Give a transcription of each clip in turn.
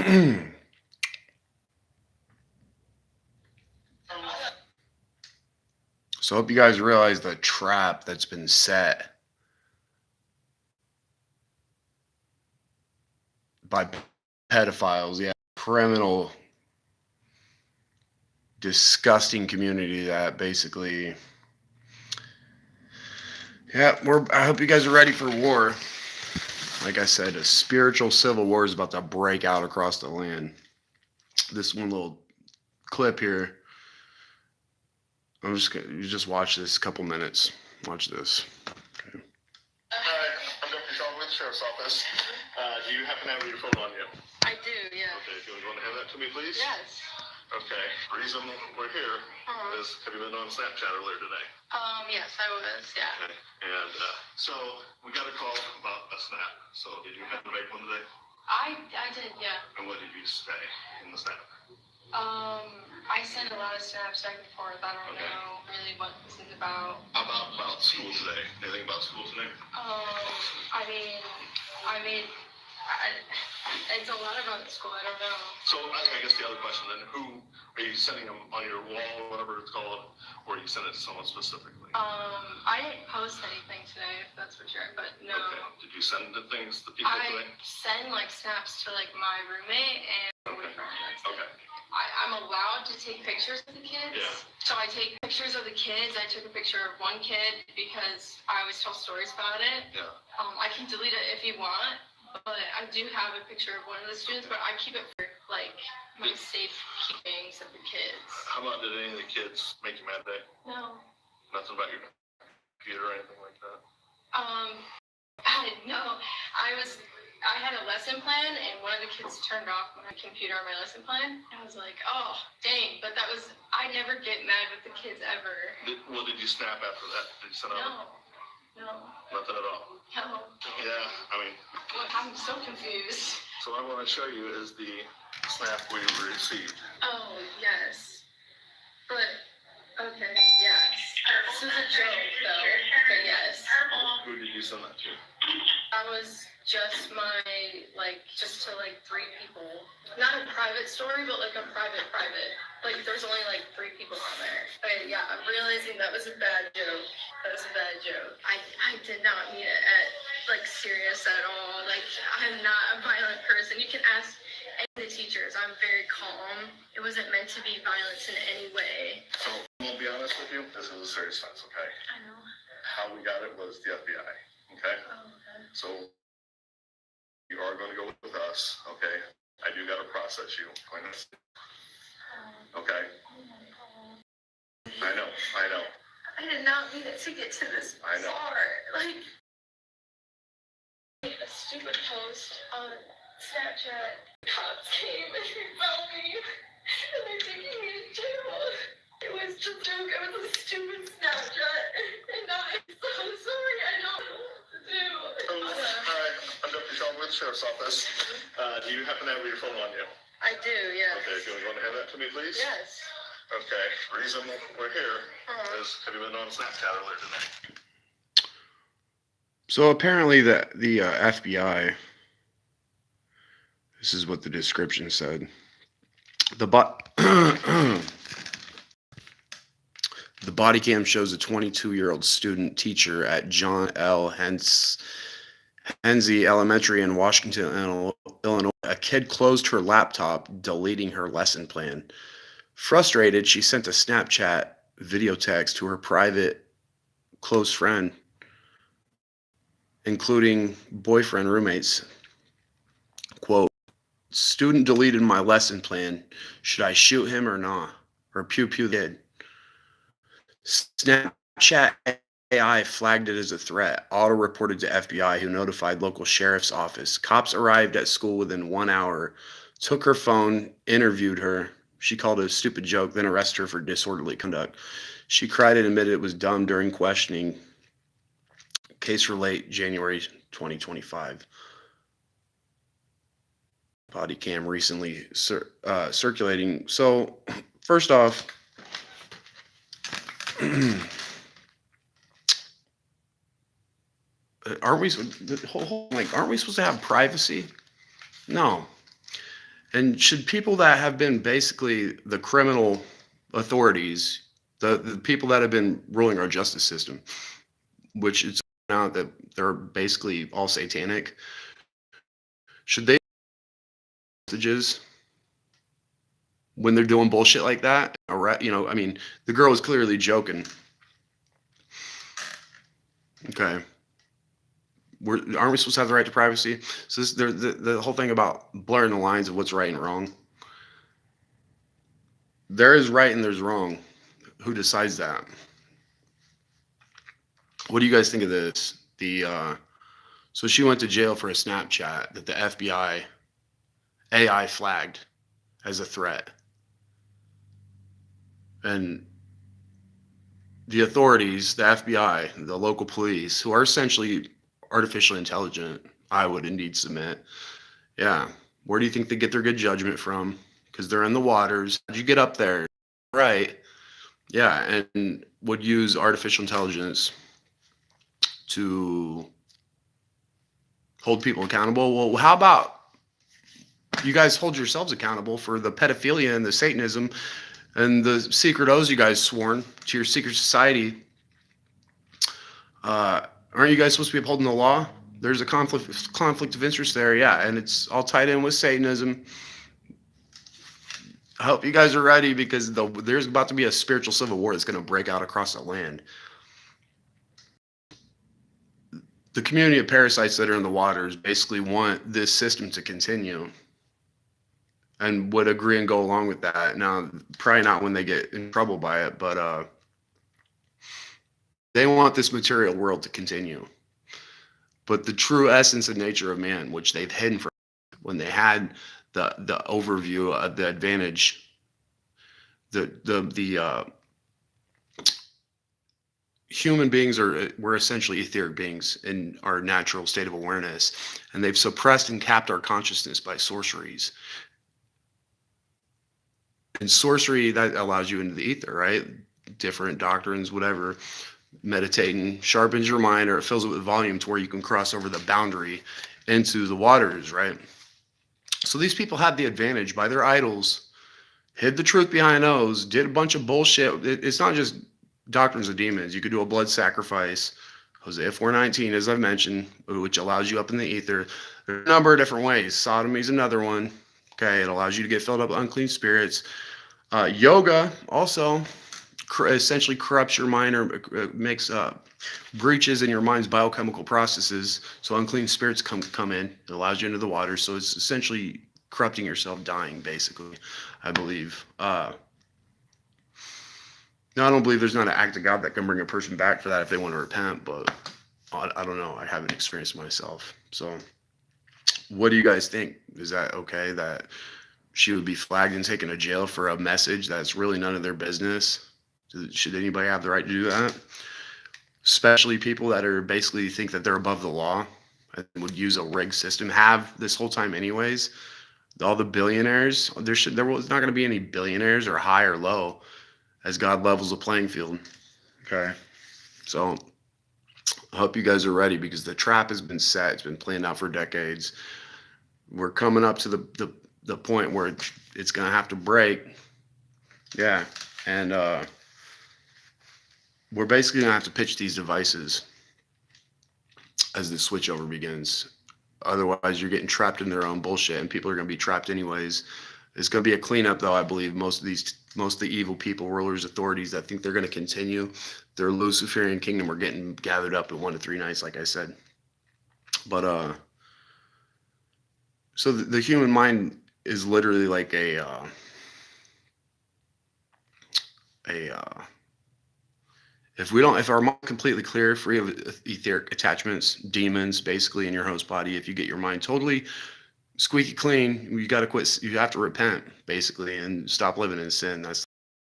So I hope you guys realize the trap that's been set by pedophiles. Yeah, criminal, disgusting community that basically. Yeah, I hope you guys are ready for war. Like I said, a spiritual civil war is about to break out across the land. This one little clip here. You just watch this couple minutes. Watch this. Okay. Hi, I'm Deputy Sean with the Sheriff's Office. Do you happen to have your phone on you? I do, yeah. Okay, if you want to hand that to me, please? Yes. Okay, the reason we're here is, have you been on Snapchat earlier today? Yes, I was, yeah. Okay, and so we got a call about a snap. So did you have to make one today? I did, yeah. And what did you say in the snap? I send a lot of snaps back and forth. I don't know really what this is about. About school today. Anything about school today? It's a lot about school. I don't know. So I guess the other question then, who are you sending them on your wall, whatever it's called, or you send it to someone specifically? I didn't post anything today, if that's what you're, but no. Okay. Did you send the things to people today? I send like snaps to like my roommate and my boyfriend. That's it. Okay. I'm allowed to take pictures of the kids. Yeah. So I take pictures of the kids. I took a picture of one kid because I always tell stories about it. Yeah. I can delete it if you want, but I do have a picture of one of the students, but I keep it for like my safe keepings of the kids. How about, did any of the kids make you mad today? No. Nothing about your computer or anything like that? No. I had a lesson plan, and one of the kids turned off my computer on my lesson plan. I was like, oh, dang. But I never get mad with the kids ever. Did you snap after that? Did you send out? No. Nothing at all? No. Yeah, I mean. I'm so confused. So what I want to show you is the snap we received. Oh, yes. But, okay, yes. This is a joke, though, but yes. Who did you send that to? That was just to like 3 people. Not a private story, but like a private. Like there's only like 3 people on there. But yeah, I'm realizing that was a bad joke. I did not mean it serious at all. Like I'm not a violent person. You can ask any of the teachers. I'm very calm. It wasn't meant to be violence in any way. So I'm gonna be honest with you, this is a serious offense, okay? I know. How we got it was the FBI, okay? Oh, okay. So you are going to go with us, okay? I do got to process you. Okay? I know. I did not mean it to get to this I know. far. Like, a stupid post on Snapchat. Cops came and they found me, and they're taking me to jail. It was just a joke. It was a stupid Snapchat, and I'm so sorry. I don't know what to do. Hi, I'm Deputy Sean with the Sheriff's Office. Do you happen to have your phone on you? I do, yes. Okay, if you want to hand that to me, please? Yes. Okay, the reason we're here is, have you been on Snapchat earlier today? So apparently the FBI. This is what the description said. The body cam shows a 22-year-old student teacher at John L. Hensey Elementary in Washington, Illinois. A kid closed her laptop, deleting her lesson plan. Frustrated, she sent a Snapchat video text to her private close friend, including boyfriend roommates. Quote, student deleted my lesson plan. Should I shoot him or not? Or pew pew the kid. Snapchat AI flagged it as a threat. Auto-reported to FBI, who notified local sheriff's office. Cops arrived at school within 1 hour, took her phone, interviewed her. She called it a stupid joke, then arrested her for disorderly conduct. She cried and admitted it was dumb during questioning. Case relate January 2025. Body cam recently circulating. So, first off, aren't we supposed to have privacy? No. And should people that have been basically the criminal authorities, the people that have been ruling our justice system, which it's out that they're basically all satanic, should they messages when they're doing bullshit like that? You know, I mean, the girl was clearly joking. Okay. Aren't we supposed to have the right to privacy? So the whole thing about blurring the lines of what's right and wrong. There is right and there's wrong. Who decides that? What do you guys think of this? So she went to jail for a Snapchat that the FBI AI flagged as a threat. And the authorities, the FBI, the local police, who are essentially artificially intelligent, I would indeed submit. Yeah. Where do you think they get their good judgment from? Because they're in the waters. How'd you get up there? Right. Yeah. And would use artificial intelligence to hold people accountable. Well, how about you guys hold yourselves accountable for the pedophilia and the Satanism and the secret oaths you guys sworn to your secret society? Aren't you guys supposed to be upholding the law? There's a conflict of interest there, yeah, and it's all tied in with Satanism. I hope you guys are ready because there's about to be a spiritual civil war that's going to break out across the land. The community of parasites that are in the waters basically want this system to continue and would agree and go along with that. Now, probably not when they get in trouble by it, but they want this material world to continue. But the true essence and nature of man, which they've hidden from when they had the overview of the advantage, human beings we're essentially etheric beings in our natural state of awareness, and they've suppressed and capped our consciousness by sorceries. And sorcery, that allows you into the ether, right? Different doctrines, whatever. Meditating sharpens your mind, or it fills it with volume to where you can cross over the boundary into the waters, right? So these people had the advantage by their idols, hid the truth behind those, did a bunch of bullshit. It's not just doctrines of demons. You could do a blood sacrifice, Hosea 4:19, as I've mentioned, which allows you up in the ether. There are a number of different ways. Sodomy is another one. Okay, it allows you to get filled up with unclean spirits. Yoga also essentially corrupts your mind, or makes breaches in your mind's biochemical processes. So unclean spirits come in. It allows you into the water. So it's essentially corrupting yourself, dying, basically, I believe. Now, I don't believe there's not an act of God that can bring a person back for that if they want to repent, but I don't know. I haven't experienced myself. So what do you guys think? Is that okay that she would be flagged and taken to jail for a message that's really none of their business? Should anybody have the right to do that? Especially people that are basically think that they're above the law and would use a rigged system, have this whole time anyways. All the billionaires, there was not going to be any billionaires or high or low as God levels the playing field. Okay. So I hope you guys are ready because the trap has been set. It's been planned out for decades. We're coming up to the point where it's going to have to break. Yeah. And we're basically going to have to pitch these devices as the switchover begins. Otherwise, you're getting trapped in their own bullshit, and people are going to be trapped anyways. It's going to be a cleanup, though, I believe. Most of the evil people, rulers, authorities that think they're going to continue their Luciferian kingdom are getting gathered up in 1 to 3 nights, like I said. But so the human mind is literally like if our mind completely clear, free of etheric attachments, demons, basically in your host body, if you get your mind totally squeaky clean, you got to quit. You have to repent, basically, and stop living in sin. That's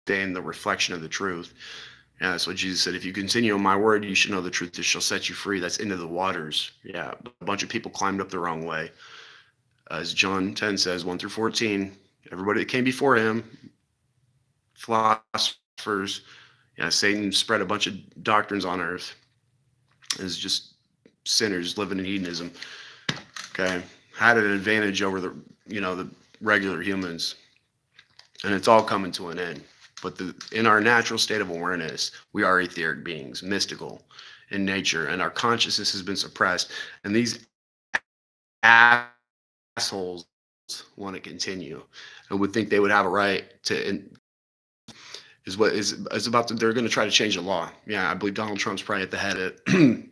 staying the reflection of the truth. Yeah, that's what Jesus said. If you continue in my word, you should know the truth. It shall set you free. That's into the waters. Yeah, a bunch of people climbed up the wrong way. As John 10 says, 1 through 14, everybody that came before him, philosophers, yeah, Satan spread a bunch of doctrines on earth. It's just sinners living in hedonism. Okay, had an advantage over the regular humans, and it's all coming to an end. But in our natural state of awareness, we are etheric beings, mystical in nature, and our consciousness has been suppressed. And these assholes want to continue and would think they would have a right to. Is what is about to, they're going to try to change the law. Yeah, I believe Donald Trump's probably at the head of it.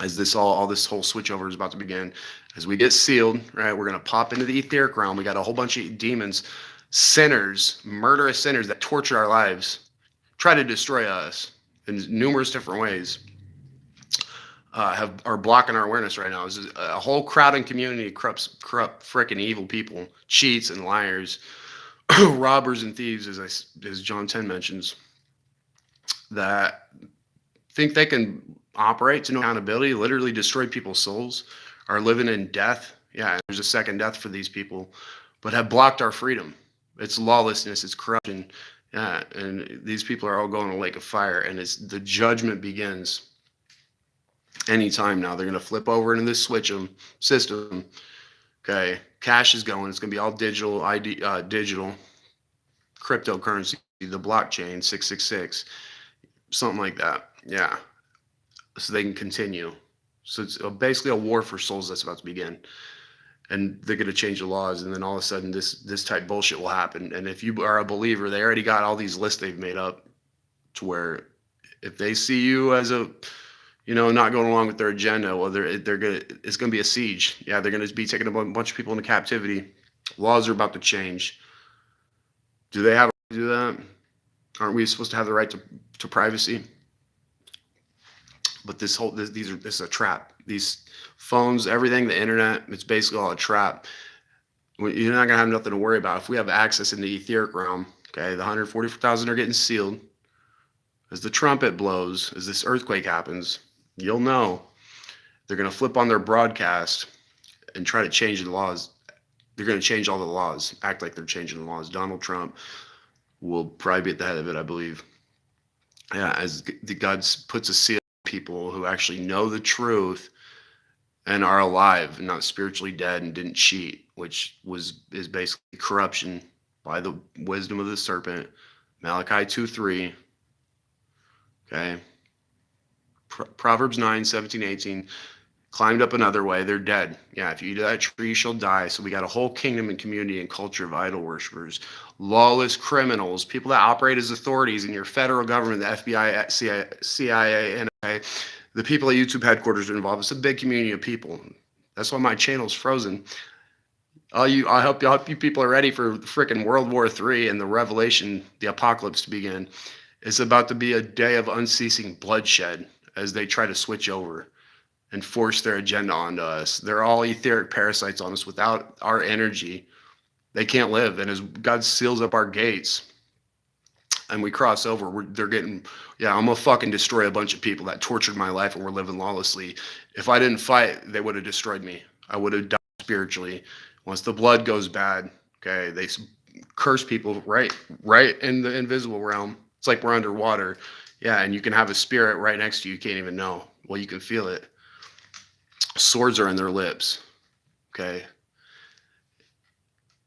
As this all this whole switchover is about to begin, as we get sealed, right, we're going to pop into the etheric realm. We got a whole bunch of demons, sinners, murderous sinners that torture our lives, try to destroy us in numerous different ways. Are blocking our awareness right now. Is a whole crowding community of corrupt, freaking evil people, cheats and liars, robbers and thieves, as John 10 mentions, that think they can operate to no accountability, literally destroy people's souls, are living in death. Yeah, there's a second death for these people, but have blocked our freedom. It's lawlessness, it's corruption. Yeah, and these people are all going to a lake of fire, and it's the judgment begins anytime now. They're going to flip over into this system. Okay, cash is going. It's going to be all digital, digital cryptocurrency, the blockchain 666, something like that. Yeah, so they can continue. So it's basically a war for souls that's about to begin, and they're going to change the laws, and then all of a sudden this type bullshit will happen. And if you are a believer, they already got all these lists they've made up to where if they see you as a not going along with their agenda, well, it's gonna be a siege. Yeah, they're gonna be taking a bunch of people into captivity. Laws are about to change. Do they have a right to do that? Aren't we supposed to have the right to privacy? But this is a trap. These phones, everything, the internet, it's basically all a trap. You're not gonna have nothing to worry about. If we have access in the etheric realm, okay, the 144,000 are getting sealed. As the trumpet blows, as this earthquake happens, you'll know they're going to flip on their broadcast and try to change the laws. They're going to change all the laws, act like they're changing the laws. Donald Trump will probably be at the head of it, I believe. Yeah, as God puts a seal on people who actually know the truth and are alive and not spiritually dead and didn't cheat, which is basically corruption by the wisdom of the serpent. Malachi 2:3. Okay. Proverbs 9:17-18, climbed up another way, they're dead. Yeah, if you eat of that tree, you shall die. So we got a whole kingdom and community and culture of idol worshipers, lawless criminals, people that operate as authorities in your federal government, the FBI, CIA, NSA, the people at YouTube headquarters are involved. It's a big community of people. That's why my channel's frozen. I hope you people are ready for freaking World War III and the revelation, the apocalypse to begin. It's about to be a day of unceasing bloodshed as they try to switch over and force their agenda onto us. They're all etheric parasites on us. Without our energy, they can't live. And as God seals up our gates and we cross over, I'm going to fucking destroy a bunch of people that tortured my life and were living lawlessly. If I didn't fight, they would have destroyed me. I would have died spiritually. Once the blood goes bad, okay, they curse people right in the invisible realm. It's like we're underwater. Yeah, and you can have a spirit right next to you. You can't even know. Well, you can feel it. Swords are in their lips. Okay.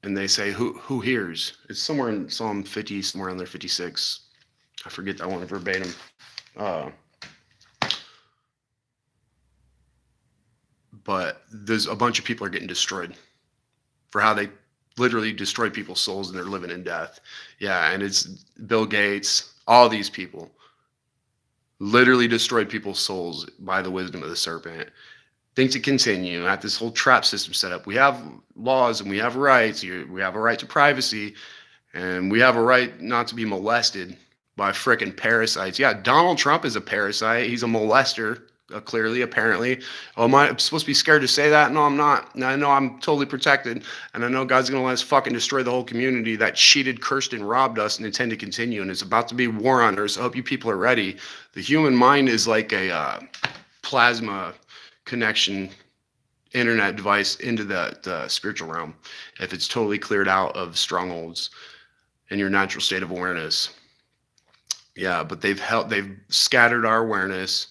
And they say, who hears? It's somewhere in Psalm 50, somewhere in there, 56. I forget that one verbatim. But there's a bunch of people are getting destroyed for how they literally destroy people's souls and they're living in death. Yeah, and it's Bill Gates, all these people literally destroyed people's souls by the wisdom of the serpent. Think to continue at this whole trap system set up. We have laws and we have rights. We have a right to privacy and we have a right not to be molested by frickin' parasites. Yeah, Donald Trump is a parasite. He's a molester. Clearly, apparently. Oh, am I supposed to be scared to say that? No, I'm not. I know I'm totally protected, and I know God's going to let us fucking destroy the whole community that cheated, cursed, and robbed us and intend to continue, and it's about to be war on earth. So I hope you people are ready. The human mind is like a plasma connection internet device into the spiritual realm if it's totally cleared out of strongholds in your natural state of awareness. Yeah, but they've scattered our awareness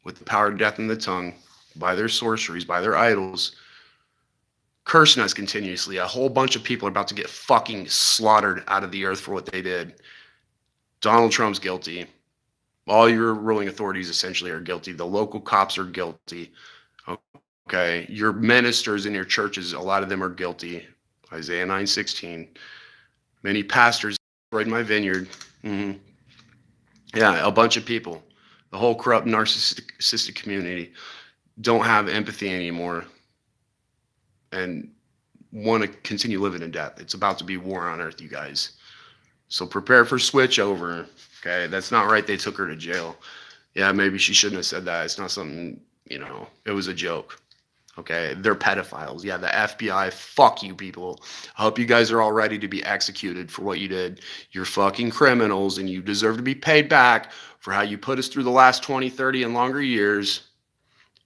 with the power of death in the tongue, by their sorceries, by their idols, cursing us continuously. A whole bunch of people are about to get fucking slaughtered out of the earth for what they did. Donald Trump's guilty. All your ruling authorities essentially are guilty. The local cops are guilty. Okay. Your ministers in your churches, a lot of them are guilty. Isaiah 9:16. Many pastors destroyed my vineyard. Yeah, a bunch of people. The whole corrupt, narcissistic community don't have empathy anymore and want to continue living in death. It's about to be war on earth, you guys. So prepare for switch over. Okay, that's not right. They took her to jail. Yeah, maybe she shouldn't have said that. It's not something, it was a joke. Okay, they're pedophiles. Yeah, the FBI, fuck you people. I hope you guys are all ready to be executed for what you did. You're fucking criminals and you deserve to be paid back for how you put us through the last 20, 30, and longer years.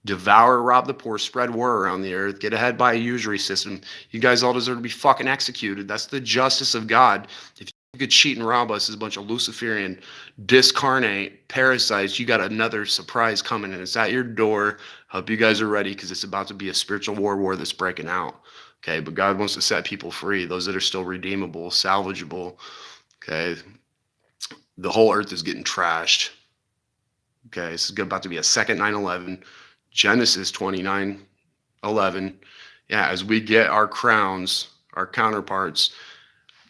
Devour, rob the poor, spread war around the earth, get ahead by a usury system. You guys all deserve to be fucking executed. That's the justice of God. If you could cheat and rob us as a bunch of Luciferian, discarnate parasites, you got another surprise coming and it's at your door. Hope you guys are ready because it's about to be a spiritual war that's breaking out. Okay, but God wants to set people free, those that are still redeemable, salvageable. Okay, the whole earth is getting trashed. Okay, this is about to be a second 9/11. Genesis 29:11. Yeah, as we get our crowns, our counterparts,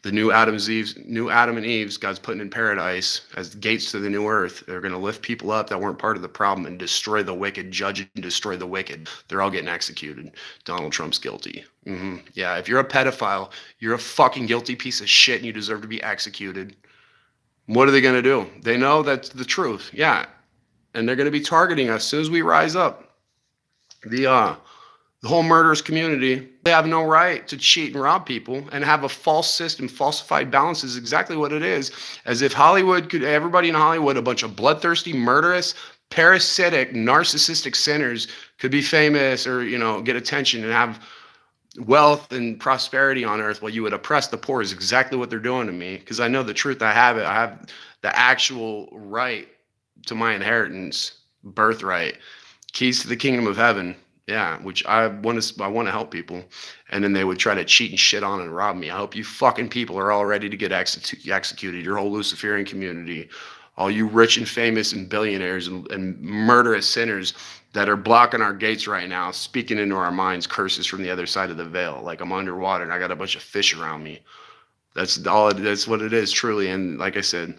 the new Adam and Eve's, God's putting in paradise as the gates to the new earth. They're going to lift people up that weren't part of the problem and destroy the wicked, judge and destroy the wicked. They're all getting executed. Donald Trump's guilty. Yeah, if you're a pedophile, you're a fucking guilty piece of shit and you deserve to be executed. What are they going to do? They know that's the truth. Yeah, and they're going to be targeting us as soon as we rise up. The whole murderous community, they have no right to cheat and rob people and have a false system. Falsified balance is exactly what it is. As if everybody in Hollywood, a bunch of bloodthirsty, murderous, parasitic, narcissistic sinners could be famous or, get attention and have wealth and prosperity on earth while you would oppress the poor is exactly what they're doing to me. Because I know the truth. I have it. I have the actual right to my inheritance, birthright. Keys to the kingdom of heaven, yeah, which I want to help people, and then they would try to cheat and shit on and rob me. I hope you fucking people are all ready to get executed. Your whole Luciferian community, all you rich and famous and billionaires and murderous sinners that are blocking our gates right now, speaking into our minds curses from the other side of the veil. Like I'm underwater and I got a bunch of fish around me. That's what it is, truly. And like I said,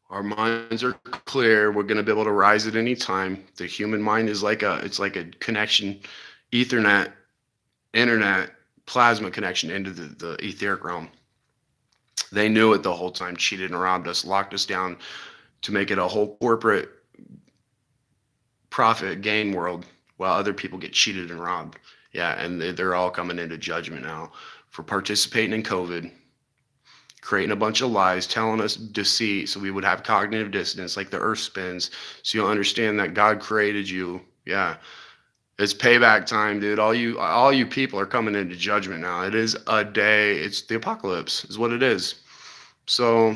our minds are clear. We're going to be able to rise at any time. The human mind is like a connection, Ethernet, internet, plasma connection into the etheric realm. They knew it the whole time, cheated and robbed us, locked us down to make it a whole corporate profit gain world while other people get cheated and robbed. Yeah, and they're all coming into judgment now for participating in COVID, creating a bunch of lies, telling us deceit so we would have cognitive dissonance like the earth spins, so you'll understand that God created you. Yeah, it's payback time, dude. All you people are coming into judgment now. It is a day. It's the apocalypse is what it is. So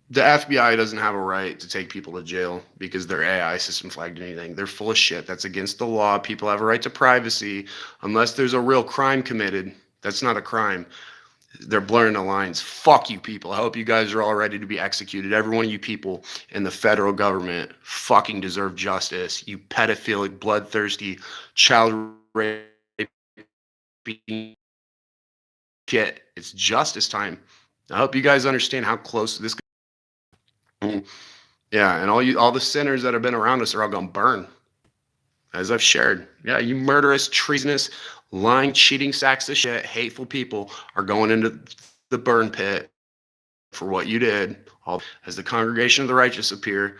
the FBI doesn't have a right to take people to jail because their AI system flagged anything. They're full of shit. That's against the law. People have a right to privacy unless there's a real crime committed. That's not a crime. They're blurring the lines. Fuck you people. I hope you guys are all ready to be executed. Every one of you people in the federal government fucking deserve justice. You pedophilic, bloodthirsty, child raping shit. It's justice time. I hope you guys understand how close this. Yeah, and all the sinners that have been around us are all gonna burn. As I've shared. Yeah, you murderous, treasonous, lying, cheating sacks of shit, hateful people are going into the burn pit for what you did. As the congregation of the righteous appear,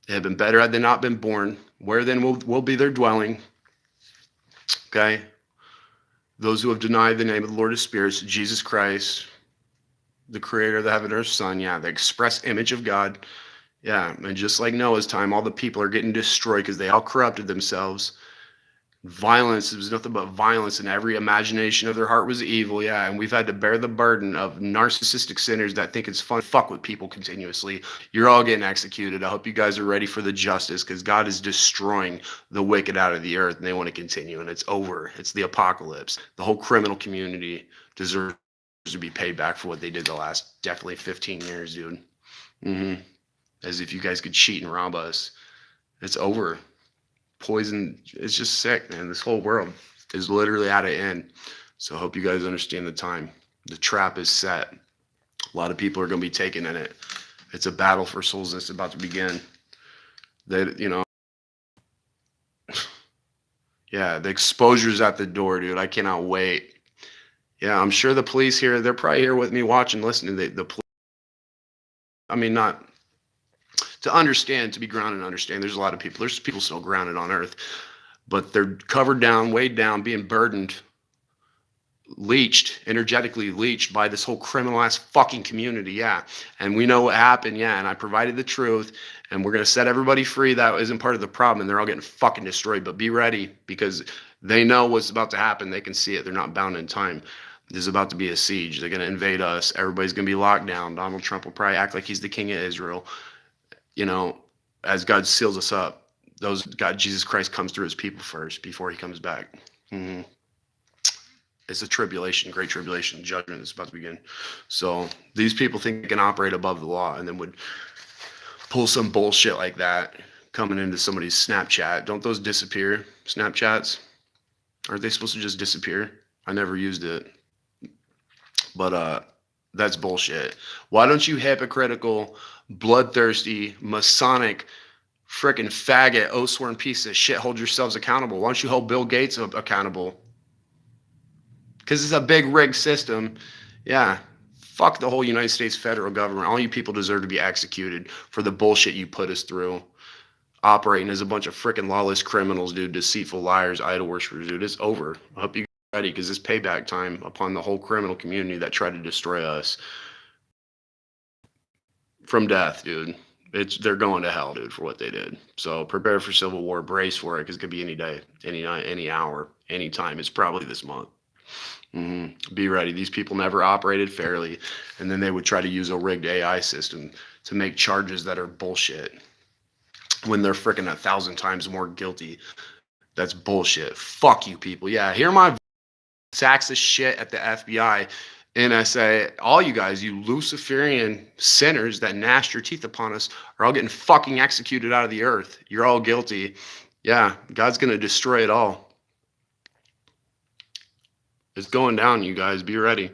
they have been better had they not been born. Where then will be their dwelling? Okay. Those who have denied the name of the Lord of spirits, Jesus Christ, the creator of the heaven and earth, son. Yeah, the express image of God. Yeah, and just like Noah's time, all the people are getting destroyed because they all corrupted themselves. Violence. It was nothing but violence, and every imagination of their heart was evil. Yeah, and we've had to bear the burden of narcissistic sinners that think it's fun to fuck with people continuously. You're all getting executed. I hope you guys are ready for the justice, because God is destroying the wicked out of the earth, and they want to continue, and it's over. It's the apocalypse. The whole criminal community deserves to be paid back for what they did the last definitely 15 years, dude. As if you guys could cheat and rob us. It's over. Poison, it's just sick, man. This whole world is literally at an end. So I hope you guys understand the time. The trap is set. A lot of people are going to be taken in it. It's a battle for souls that's about to begin. That, you know, yeah, the exposure's at the door, dude. I cannot wait. Yeah, I'm sure the police here, they're probably here with me watching, listening. The police, I mean, not to understand, to be grounded and understand. There's a lot of people. There's people still grounded on earth, but they're covered down, weighed down, being burdened, leached, energetically leached by this whole criminal ass fucking community. Yeah. And we know what happened. Yeah. And I provided the truth, and we're going to set everybody free. That isn't part of the problem. And they're all getting fucking destroyed, but be ready, because they know what's about to happen. They can see it. They're not bound in time. There's about to be a siege. They're going to invade us. Everybody's going to be locked down. Donald Trump will probably act like he's the king of Israel. You know, as God seals us up, God, Jesus Christ comes through his people first before he comes back. It's a tribulation, great tribulation, judgment is about to begin. So these people think they can operate above the law, and then would pull some bullshit like that coming into somebody's Snapchat. Don't those disappear? Snapchats? Aren't they supposed to just disappear? I never used it. But that's bullshit. Why don't you hypocritical, bloodthirsty, Masonic, frickin' faggot, O-sworn piece of shit hold yourselves accountable? Why don't you hold Bill Gates accountable? Because it's a big rigged system. Yeah. Fuck the whole United States federal government. All you people deserve to be executed for the bullshit you put us through. Operating as a bunch of frickin' lawless criminals, dude. Deceitful liars, idol worshippers, dude. It's over. I hope you get ready, because it's payback time upon the whole criminal community that tried to destroy us. From death, dude. They're going to hell, dude, for what they did. So prepare for civil war. Brace for it, because it could be any day, any night, any hour, any time. It's probably this month. Be ready. These people never operated fairly, and then they would try to use a rigged AI system to make charges that are bullshit when they're freaking 1,000 times more guilty. That's bullshit. Fuck you people. Yeah, hear my sexist shit at the FBI, NSA. All you guys, you Luciferian sinners that gnashed your teeth upon us, are all getting fucking executed out of the earth. You're all guilty. Yeah, God's going to destroy it all. It's going down, you guys. Be ready.